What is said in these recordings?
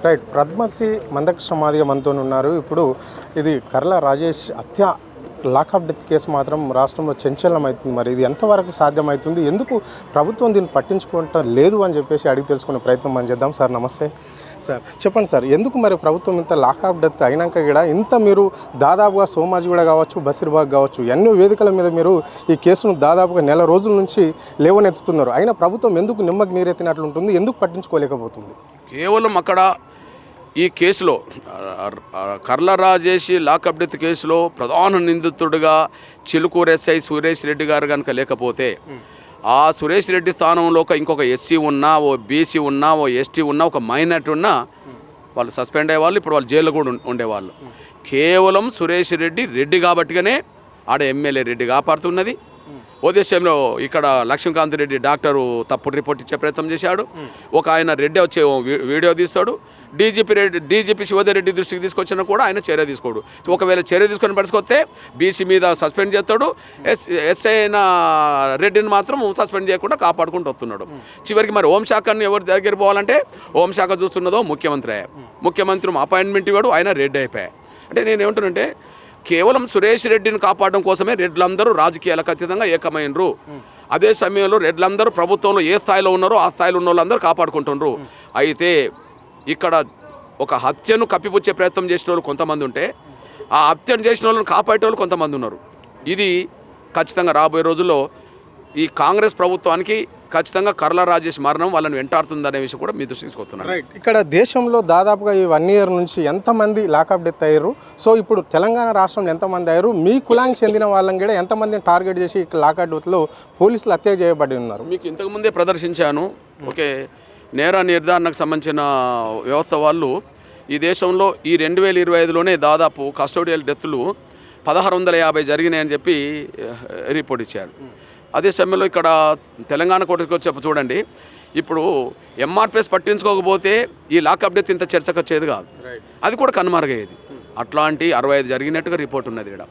Right. Padmashri Mandakrishna Madiga మనతో ఉన్నారు. ఇప్పుడు ఇది కర్ల రాజేష్ లాకప్ డెత్ కేసు మాత్రం రాష్ట్రంలో చంచలనం అవుతుంది. మరి ఇది ఎంతవరకు సాధ్యమవుతుంది, ఎందుకు ప్రభుత్వం దీన్ని పట్టించుకోవటం లేదు అని చెప్పేసి అడిగి తెలుసుకునే ప్రయత్నం మనం చేద్దాం. సార్ నమస్తే. సార్ చెప్పండి సార్, ఎందుకు మరి ప్రభుత్వం ఇంత లాకప్ డెత్ అయినాక కూడా ఇంత మీరు దాదాపుగా సోమాజిగూడ కావచ్చు, బసిర్బాగ్ కావచ్చు, ఎన్నో వేదికల మీద మీరు ఈ కేసును దాదాపుగా నెల రోజుల నుంచి లేవనెత్తుతున్నారు, అయినా ప్రభుత్వం ఎందుకు నిమ్మకి నీరెత్తినట్లు ఉంటుంది, ఎందుకు పట్టించుకోలేకపోతుంది? కేవలం అక్కడ ఈ కేసులో కర్ల రాజేష్ లాకప్ డెత్ కేసులో ప్రధాన నిందితుడిగా చిలుకూరు ఎస్ఐ సురేష్ రెడ్డి గారు కనుక లేకపోతే ఆ సురేష్ రెడ్డి స్థానంలో ఇంకొక ఎస్సీ ఉన్నా, ఓ బీసీ ఉన్నా, ఓ ఎస్టీ ఉన్నా, ఒక మైనార్టీ ఉన్నా వాళ్ళు సస్పెండ్ అయ్యేవాళ్ళు. ఇప్పుడు వాళ్ళు జైల్లో కూడా ఉండేవాళ్ళు. కేవలం సురేష్ రెడ్డి కాబట్టిగానే ఆడ ఎమ్మెల్యే రెడ్డి కాపాడుతున్నది. ఓ దేశంలో ఇక్కడ లక్ష్మీకాంత్ రెడ్డి డాక్టరు తప్పుడు రిపోర్ట్ ఇచ్చే ప్రయత్నం చేశాడు. ఒక ఆయన రెడ్డి వచ్చే వీడియో తీస్తాడు. డీజీపీ శివధర్ దృష్టికి తీసుకొచ్చినా కూడా ఆయన చర్య తీసుకోడు. ఒకవేళ చర్య తీసుకొని పడుచుకొస్తే బీసీ మీద సస్పెండ్ చేస్తాడు. ఎస్ఐ అయిన రెడ్డిని మాత్రం సస్పెండ్ చేయకుండా కాపాడుకుంటూ వస్తున్నాడు. చివరికి మరి హోంశాఖని ఎవరి దగ్గర పోవాలంటే హోంశాఖ చూస్తున్నదో ముఖ్యమంత్రి అపాయింట్మెంట్ ఇవ్వడు, ఆయన రెడ్డి అయిపోయాయి. అంటే నేను ఏమంటున్నానంటే కేవలం సురేష్ రెడ్డిని కాపాడడం కోసమే రెడ్లందరూ రాజకీయాలకు అతీతంగా ఏకమైనరు. అదే సమయంలో రెడ్లందరూ ప్రభుత్వంలో ఏ స్థాయిలో ఉన్నారో ఆ స్థాయిలో ఉన్న వాళ్ళందరూ కాపాడుకుంటున్నారు. అయితే ఇక్కడ ఒక హత్యను కప్పిపుచ్చే ప్రయత్నం చేసిన వాళ్ళు కొంతమంది ఉంటే ఆ హత్యను చేసిన వాళ్ళని కాపాడే వాళ్ళు కొంతమంది ఉన్నారు. ఇది ఖచ్చితంగా రాబోయే రోజుల్లో ఈ కాంగ్రెస్ ప్రభుత్వానికి ఖచ్చితంగా కర్ల రాజేష్ మరణం వాళ్ళని వెంటాడుతుందనే విషయం కూడా మీ దృష్టికి తీసుకొస్తున్నారు. రైట్. ఇక్కడ దేశంలో దాదాపుగా ఈ 1 year నుంచి ఎంతమంది లాకప్ డెత్ అయ్యారు, సో ఇప్పుడు తెలంగాణ రాష్ట్రంలో ఎంతమంది అయ్యారు, మీ కులానికి చెందిన వాళ్ళని కూడా ఎంతమందిని టార్గెట్ చేసి లాకప్ డెత్లో పోలీసులు హత్య చేయబడి ఉన్నారు? మీకు ఇంతకుముందే ప్రదర్శించాను. ఓకే, నేర నిర్ధారణకు సంబంధించిన వ్యవస్థ వాళ్ళు ఈ దేశంలో ఈ 2025లోనే దాదాపు కస్టోడియల్ డెత్లు 1650 జరిగినాయని చెప్పి రిపోర్ట్ ఇచ్చారు. అదే సమయంలో ఇక్కడ తెలంగాణ కోర్టుకి వచ్చి చూడండి, ఇప్పుడు ఎంఆర్పిఎస్ పట్టించుకోకపోతే ఈ లాకప్ డెత్ ఇంత చర్చకు వచ్చేది కాదు, అది కూడా కనుమరుగయ్యేది. అట్లాంటి 65 జరిగినట్టుగా రిపోర్ట్ ఉన్నది ఇక్కడ.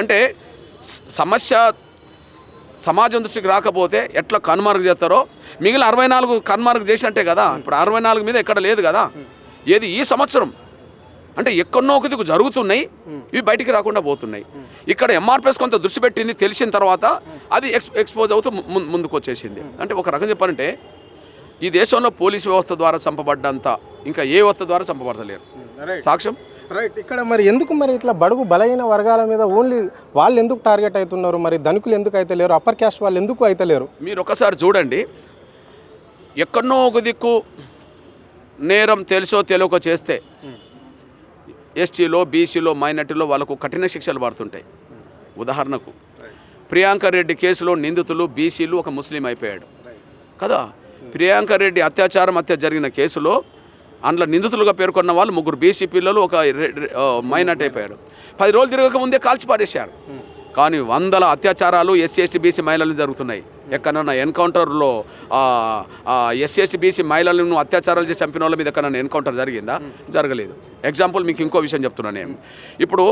అంటే సమస్య సమాజం దృష్టికి రాకపోతే ఎట్లా కనుమరుగు చేస్తారో మిగిలిన 64 కనుమరుగు చేసినట్టే కదా. ఇప్పుడు 64 మీద ఎక్కడ లేదు కదా. ఏది ఈ సంవత్సరం అంటే ఎక్కడో ఒక దిక్కు జరుగుతున్నాయి, ఇవి బయటికి రాకుండా పోతున్నాయి. ఇక్కడ ఎంఆర్పిఎస్ కొంత దృష్టి పెట్టింది, తెలిసిన తర్వాత అది ఎక్స్పోజ్ అవుతూ ముందుకు వచ్చేసింది. అంటే ఒక రకం చెప్పాలంటే ఈ దేశంలో పోలీసు వ్యవస్థ ద్వారా చంపబడ్డంత ఇంకా ఏ వ్యవస్థ ద్వారా చంపబడతలేరు. సాక్ష్యం. రైట్. ఇక్కడ మరి ఎందుకు మరి ఇట్లా బడుగు బలహీన వర్గాల మీద ఓన్లీ వాళ్ళు ఎందుకు టార్గెట్ అవుతున్నారు, మరి ధనికులు ఎందుకు అయితే లేరు, అప్పర్ క్యాస్ట్ వాళ్ళు ఎందుకు అయితే లేరు? మీరు ఒకసారి చూడండి, ఎక్కడో ఒక దిక్కు నేరం తెలుసో తెలియకో చేస్తే ఎస్టీలో, బీసీలో, మైనార్టీలో వాళ్ళకు కఠిన శిక్షలు పడుతుంటాయి. ఉదాహరణకు ప్రియాంక రెడ్డి కేసులో నిందితులు బీసీలు, ఒక ముస్లిం అయిపోయాడు కదా. ప్రియాంక రెడ్డి హత్య జరిగిన కేసులో అందులో నిందితులుగా పేర్కొన్న వాళ్ళు 3 బీసీ పిల్లలు, ఒక మైనార్టీ అయిపోయారు. 10 రోజులు తిరగక ముందే కాల్చి పారేశారు. కానీ వందల అత్యాచారాలు ఎస్సీ ఎస్టీ బీసీ మహిళలు జరుగుతున్నాయి. ఎక్కడన్నా ఎన్కౌంటర్లో ఎస్సీ ఎస్టీ బీసీ మహిళలను అత్యాచారాలు చేసి చంపిన వాళ్ళ మీద ఎక్కడన్నా ఎన్కౌంటర్ జరిగిందా? జరగలేదు. ఎగ్జాంపుల్ మీకు ఇంకో విషయం చెప్తున్నాను నేను. ఇప్పుడు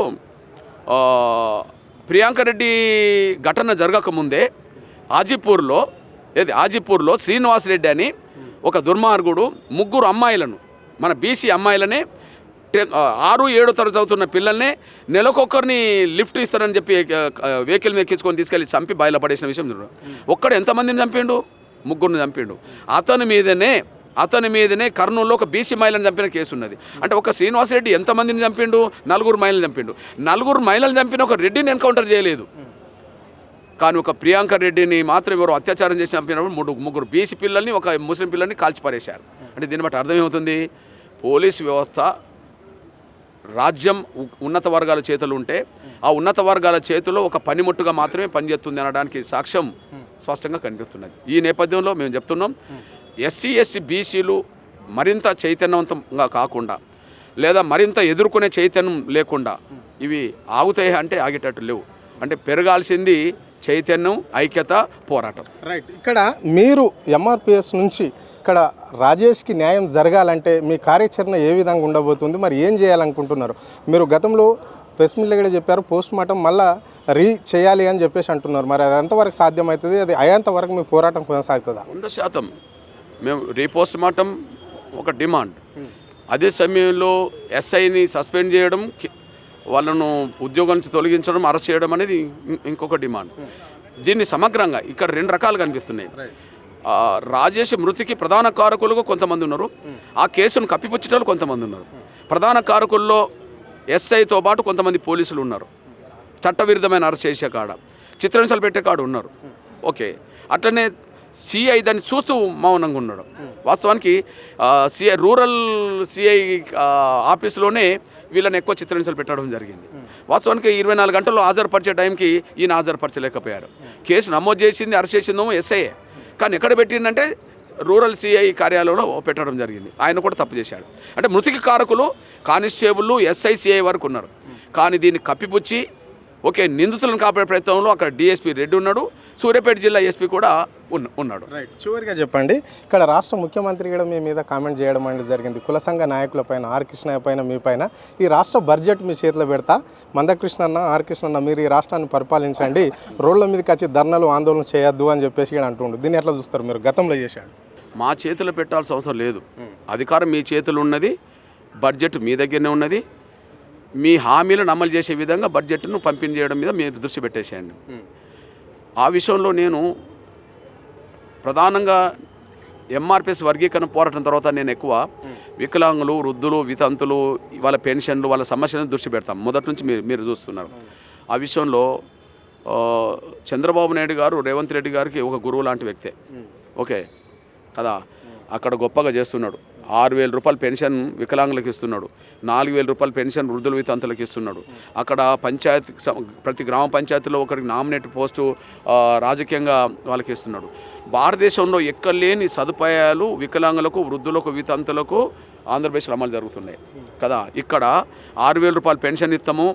ప్రియాంక రెడ్డి ఘటన జరగకముందే ఆజిపూర్లో శ్రీనివాస్ రెడ్డి అని ఒక దుర్మార్గుడు 3 అమ్మాయిలను, మన బీసీ అమ్మాయిలనే 6, 7 తరగతి చదువుతున్న పిల్లల్ని నెలకొకరిని లిఫ్ట్ ఇస్తారని చెప్పి వెహికల్ మీద ఎక్కించుకొని తీసుకెళ్ళి చంపి బయలుపడేసిన విషయం. ఒక్కడు ఎంతమందిని చంపిండు? 3 చంపిండు. అతని మీదనే కర్నూలులో ఒక బీసీ మహిళను చంపిన కేసు ఉన్నది. అంటే ఒక శ్రీనివాస్ రెడ్డి ఎంతమందిని చంపిండు? 4 మహిళలు చంపిండు. 4 మహిళలు చంపిన ఒక రెడ్డిని ఎన్కౌంటర్ చేయలేదు. కానీ ఒక ప్రియాంక రెడ్డిని మాత్రం ఎవరు అత్యాచారం చేసి చంపినప్పుడు 3 బీసీ పిల్లల్ని, ఒక ముస్లిం పిల్లల్ని కాల్చిపారేశారు. అంటే దీన్ని బట్టి అర్థం ఏమవుతుంది? పోలీసు వ్యవస్థ రాజ్యం ఉన్నత వర్గాల చేతులు ఉంటే ఆ ఉన్నత వర్గాల చేతిలో ఒక పనిముట్టుగా మాత్రమే పనిచేస్తుంది అనడానికి సాక్ష్యం స్పష్టంగా కనిపిస్తున్నది. ఈ నేపథ్యంలో మేము చెప్తున్నాం, ఎస్సీ ఎస్టీ బీసీలు మరింత చైతన్యవంతంగా కాకుండా లేదా మరింత ఎదుర్కొనే చైతన్యం లేకుండా ఇవి ఆగుతాయి అంటే ఆగేటట్టు లేవు. అంటే పెరగాల్సింది చైతన్యం, ఐక్యత, పోరాటం. రైట్. ఇక్కడ మీరు ఎంఆర్పిఎస్ నుంచి ఇక్కడ రాజేష్కి న్యాయం జరగాలంటే మీ కార్యాచరణ ఏ విధంగా ఉండబోతుంది, మరి ఏం చేయాలనుకుంటున్నారు? మీరు గతంలో ప్రెస్ మీట్లో కూడా చెప్పారు పోస్ట్ మార్టం మళ్ళీ చేయాలి అని చెప్పేసి అంటున్నారు, మరి అది ఎంతవరకు సాధ్యమవుతుంది, అది అయ్యేంత వరకు మీ పోరాటం కొనసాగుతుందా? 100% మేము రీపోస్ట్ మార్టం ఒక డిమాండ్. అదే సమయంలో ఎస్ఐని సస్పెండ్ చేయడం, వాళ్ళను ఉద్యోగం నుంచి తొలగించడం, అరెస్ట్ చేయడం అనేది ఇంకొక డిమాండ్. దీన్ని సమగ్రంగా ఇక్కడ 2 రకాలు కనిపిస్తున్నాయి. రాజేష్ మృతికి ప్రధాన కారకులుగా కొంతమంది ఉన్నారు, ఆ కేసును కప్పిపుచ్చటాలు కొంతమంది ఉన్నారు. ప్రధాన కారకుల్లో ఎస్ఐతో పాటు కొంతమంది పోలీసులు ఉన్నారు, చట్టవిరుద్ధమైన అరెస్ట్ చేసే కాడ, చిత్రహింసలు పెట్టే కాడ ఉన్నారు. ఓకే, అట్లనే సిఐ దాన్ని చూస్తూ మౌనంగా ఉన్నాడు. వాస్తవానికి సిఐ రూరల్ సిఐ ఆఫీసులోనే వీళ్ళని ఎక్కువ చిత్రహింసలు పెట్టడం జరిగింది. వాస్తవానికి 24 గంటల్లో హాజరుపరిచే టైంకి ఈయన హాజరుపరచలేకపోయారు. కేసు నమోదు చేసింది, అరెస్ట్ చేసిందేమో ఎస్ఐఏ, కానీ ఎక్కడ పెట్టిందంటే రూరల్ సిఐ కార్యాలయంలో పెట్టడం జరిగింది. ఆయన కూడా తప్పు చేశాడు. అంటే మృతికి కారకులు కానిస్టేబుల్, ఎస్ఐ, సిఐ వరకు ఉన్నారు. కానీ దీన్ని కప్పిపుచ్చి ఓకే నిందితులను కాపాడే ప్రయత్నంలో అక్కడ డిఎస్పీ రెడ్డి ఉన్నాడు, సూర్యాపేట జిల్లా ఎస్పీ కూడా ఉన్నాడు. రైట్, చివరిగా చెప్పండి, ఇక్కడ రాష్ట్ర ముఖ్యమంత్రి కూడా మీ మీద కామెంట్ చేయడం అనేది జరిగింది. కుల సంఘ నాయకుల పైన, ఆర్ కృష్ణ పైన, మీ పైన ఈ రాష్ట్ర బడ్జెట్ మీ చేతిలో పెడతా, మందకృష్ణన్న, ఆర్ కృష్ణన్న మీరు ఈ రాష్ట్రాన్ని పరిపాలించండి, రోడ్ల మీదకి వచ్చి ధర్నాలు ఆందోళన చేయొద్దు అని చెప్పేసి కూడా అంటుండు. దీన్ని ఎట్లా చూస్తారు మీరు? గతంలో చేశాడు. మా చేతిలో పెట్టాల్సిన అవసరం లేదు, అధికారం మీ చేతులు ఉన్నది, బడ్జెట్ మీ దగ్గరనే ఉన్నది. మీ హామీలను అమలు చేసే విధంగా బడ్జెట్ను పంపిణీ చేయడం మీద మీరు దృష్టి పెట్టేసేయండి. ఆ విషయంలో నేను ప్రధానంగా ఎంఆర్పిఎస్ వర్గీకరణ పోరాటం తర్వాత నేను ఎక్కువ వికలాంగులు, వృద్ధులు, వితంతులు, వాళ్ళ పెన్షన్లు, వాళ్ళ సమస్యలను దృష్టి పెడతాం. మొదటి నుంచి మీరు చూస్తున్నారు. ఆ విషయంలో చంద్రబాబు నాయుడు గారు రేవంత్ రెడ్డి గారికి ఒక గురువు లాంటి వ్యక్తే. ఓకే కదా, అక్కడ గొప్పగా చేస్తున్నాడు. 6,000 రూపాయలు పెన్షన్ వికలాంగులకు ఇస్తున్నాడు, 4,000 రూపాయలు పెన్షన్ వృద్ధుల వితంతులకు ఇస్తున్నాడు. అక్కడ పంచాయతీ ప్రతి గ్రామ పంచాయతీలో ఒకరికి నామినేట్ పోస్టు రాజకీయంగా వాళ్ళకి ఇస్తున్నాడు. భారతదేశంలో ఎక్కలేని సదుపాయాలు వికలాంగులకు, వృద్ధులకు, వితంతులకు ఆంధ్రప్రదేశ్లో అమలు జరుగుతున్నాయి కదా. ఇక్కడ 6,000 రూపాయలు పెన్షన్ ఇస్తాము,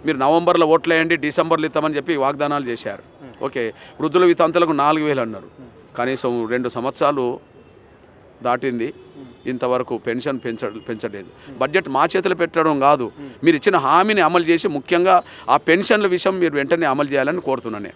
మీరు నవంబర్లో ఓట్లేయండి, డిసెంబర్లో ఇస్తామని చెప్పి వాగ్దానాలు చేశారు. ఓకే, వృద్ధుల వితంతులకు 4,000 అన్నారు. కనీసం 2 సంవత్సరాలు దాటింది, ఇంతవరకు పెన్షన్ పెంచలేదు. బడ్జెట్ మా చేతులు పెట్టడం కాదు, మీరు ఇచ్చిన హామీని అమలు చేసి ముఖ్యంగా ఆ పెన్షన్ల విషయం మీరు వెంటనే అమలు చేయాలని కోరుతున్నాను.